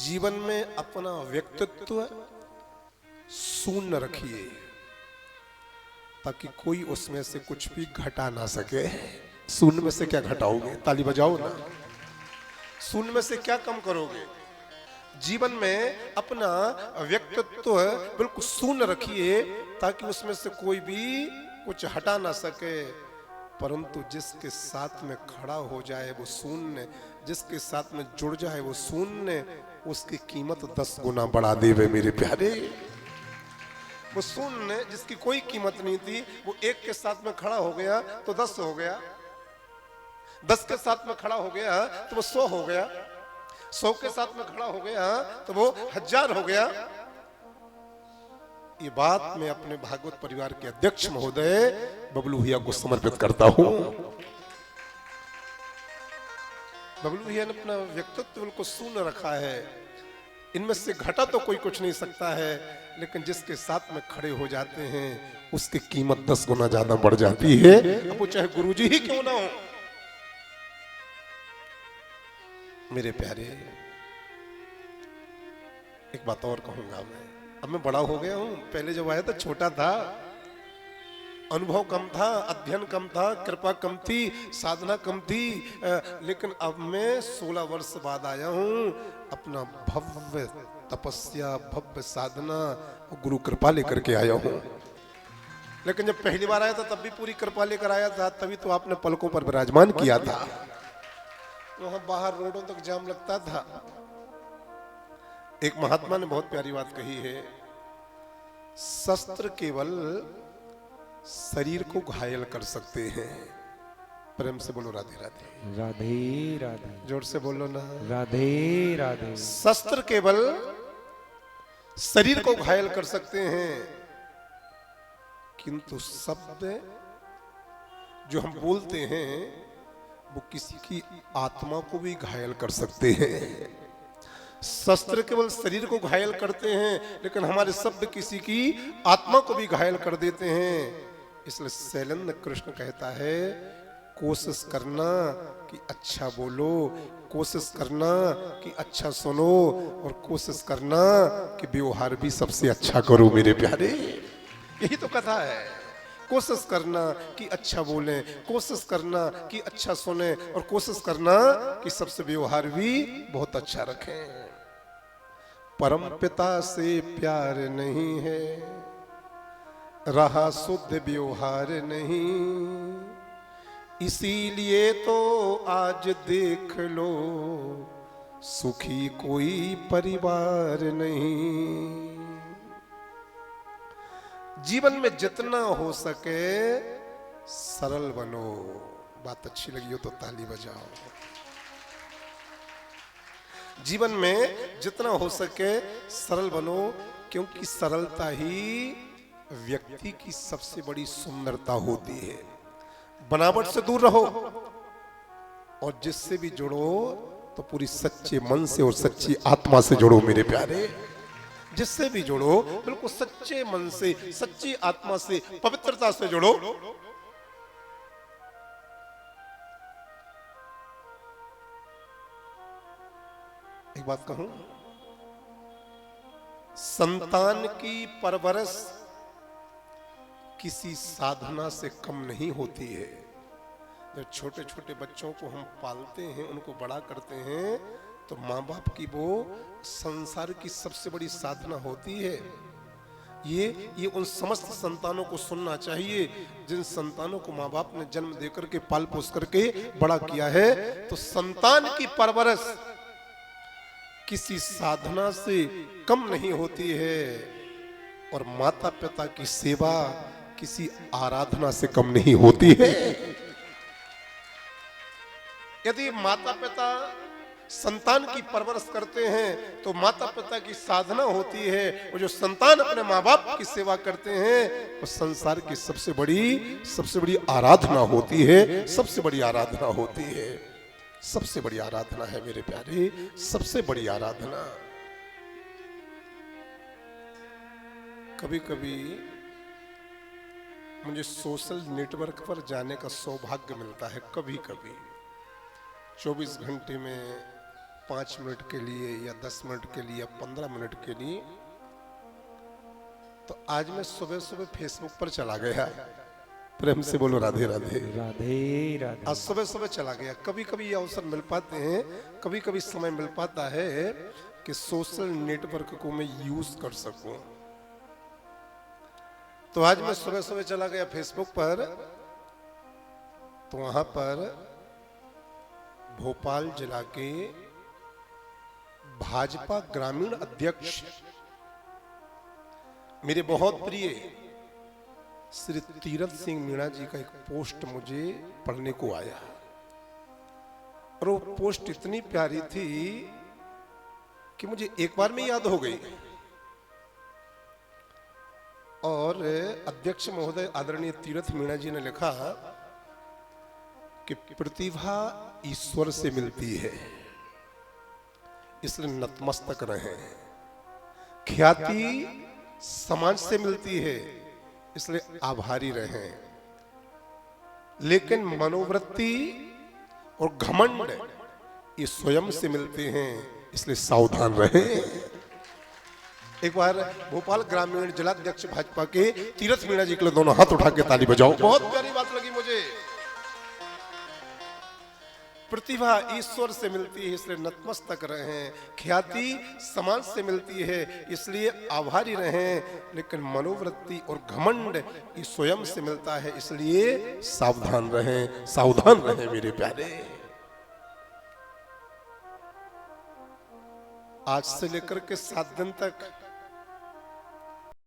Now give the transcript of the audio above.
जीवन में अपना व्यक्तित्व शून्य रखिए ताकि कोई उसमें से कुछ भी घटा ना सके। शून्य में से क्या घटाओगे? ताली बजाओ ना। शून्य में से क्या कम करोगे? जीवन में अपना व्यक्तित्व बिल्कुल शून्य रखिए ताकि उसमें से कोई भी कुछ हटा ना सके। परंतु जिसके साथ में खड़ा हो जाए वो शून्य, जिसके साथ में जुड़ जाए वो शून्य, उसकी कीमत 10 गुना बढ़ा देवे मेरे प्यारे। वो शून्य जिसकी कोई कीमत नहीं थी, वो एक के साथ में खड़ा हो गया तो 10 हो गया, 10 के साथ में खड़ा हो गया तो वो 100 हो गया, 100 के साथ में खड़ा हो गया तो वो 1000 हो गया। ये बात मैं अपने भागवत परिवार के अध्यक्ष महोदय बबलू भैया को समर्पित करता हूं। बबलू भैया ने अपना व्यक्तित्व बिल्कुल शून्य रखा है। इनमें से घटा तो कोई कुछ नहीं सकता है, लेकिन जिसके साथ में खड़े हो जाते हैं उसकी कीमत 10 गुना ज्यादा बढ़ जाती है, अब वो चाहे गुरुजी ही क्यों ना हो। मेरे प्यारे, एक बात और कहूंगा मैं। अब मैं बड़ा हो गया हूं, पहले जब आया था छोटा था, अनुभव कम था, अध्ययन कम था, कृपा कम थी, साधना कम थी, लेकिन अब मैं 16 वर्ष बाद आया हूं। अपना भव्य तपस्या, भव्य साधना और गुरु कृपा लेकर के आया हूं। लेकिन जब पहली बार आया था तब भी पूरी कृपा लेकर आया था, तभी तो आपने पलकों पर विराजमान किया था। वहां बाहर रोडों तक जाम लगता था। एक महात्मा ने बहुत प्यारी बात कही है, शस्त्र केवल शरीर को घायल कर सकते हैं। प्रेम से बोलो राधे राधे। राधे राधे। जोर से बोलो ना। राधे राधे। शस्त्र केवल शरीर को घायल कर सकते हैं, किंतु शब्द जो हम बोलते हैं वो किसी की आत्मा को भी घायल कर सकते हैं। शस्त्र केवल शरीर को घायल करते हैं, लेकिन हमारे शब्द किसी की आत्मा को भी घायल कर देते हैं। इसलिए शैलेंद्र कृष्ण कहता है, कोशिश करना कि अच्छा बोलो, कोशिश करना कि अच्छा सुनो, और कोशिश करना कि व्यवहार भी सबसे अच्छा करो मेरे प्यारे। यही तो कथा है। कोशिश करना कि अच्छा बोलें, कोशिश करना कि अच्छा सुने, और कोशिश करना कि सबसे व्यवहार भी बहुत अच्छा रखें। परम पिता से प्यार नहीं है, रहा शुद्ध व्यवहार नहीं, इसीलिए तो आज देख लो सुखी कोई परिवार नहीं। जीवन में जितना हो सके सरल बनो। बात अच्छी लगी हो तो ताली बजाओ। जीवन में जितना हो सके सरल बनो, क्योंकि सरलता ही व्यक्ति की सबसे बड़ी सुंदरता होती है। बनावट से दूर रहो, और जिससे भी जुड़ो तो पूरी सच्चे मन से और सच्ची आत्मा से जुड़ो मेरे प्यारे। जिससे भी जुड़ो बिल्कुल सच्चे मन से, सच्ची आत्मा से, पवित्रता से जुड़ो। एक बात कहूं, संतान की परवरिश किसी साधना से कम नहीं होती है। जब छोटे छोटे बच्चों को हम पालते हैं, उनको बड़ा करते हैं, तो माँ बाप की वो संसार की सबसे बड़ी साधना होती है। ये उन समस्त संतानों को सुनना चाहिए जिन संतानों को माँ बाप ने जन्म देकर के पाल पोस करके बड़ा किया है। तो संतान की परवरिश किसी साधना से कम नहीं होती है, और माता पिता की सेवा किसी आराधना से कम नहीं होती है। यदि माता पिता संतान की परवरिश करते हैं तो माता पिता की साधना होती है, और जो संतान अपने माँ बाप की सेवा करते हैं वो संसार की सबसे बड़ी आराधना होती है। सबसे बड़ी आराधना होती है। सबसे बड़ी आराधना है मेरे प्यारे, सबसे बड़ी आराधना। कभी कभी मुझे सोशल नेटवर्क पर जाने का सौभाग्य मिलता है। कभी कभी 24 घंटे में 5 मिनट के लिए या 10 मिनट के लिए या 15 मिनट के लिए। तो आज मैं सुबह सुबह फेसबुक पर चला गया। प्रेम से बोलो राधे राधे। राधे राधे। आज सुबह सुबह चला गया। कभी कभी ये अवसर मिल पाते हैं, कभी कभी समय मिल पाता है कि सोशल नेटवर्क को मैं यूज कर सकूं। तो आज मैं सुबह सुबह चला गया फेसबुक पर, तो वहां पर भोपाल जिला के भाजपा ग्रामीण अध्यक्ष मेरे बहुत प्रिय श्री तीरथ सिंह मीणा जी का एक पोस्ट मुझे पढ़ने को आया, और वो पोस्ट इतनी प्यारी थी कि मुझे एक बार में याद हो गई। और अध्यक्ष महोदय आदरणीय तीरथ मीणा जी ने लिखा कि प्रतिभा ईश्वर से मिलती है, इसलिए नतमस्तक रहें। ख्याति समाज से मिलती है, इसलिए आभारी रहें। लेकिन मनोवृत्ति और घमंड ये स्वयं से मिलते हैं, इसलिए सावधान रहें। एक बार भोपाल ग्रामीण जिलाध्यक्ष भाजपा के तीरथ मीणा जी के लिए दोनों हाथ उठा के ताली बजाओ। बहुत प्यारी बात लगी मुझे। प्रतिभा ईश्वर से मिलती है, इसलिए नतमस्तक रहें। ख्याति समाज से मिलती है, इसलिए आभारी रहें। लेकिन मनोवृत्ति और घमंड ये स्वयं से मिलता है, इसलिए सावधान रहें। सावधान रहें मेरे प्यारे। आज से लेकर के 7 दिन तक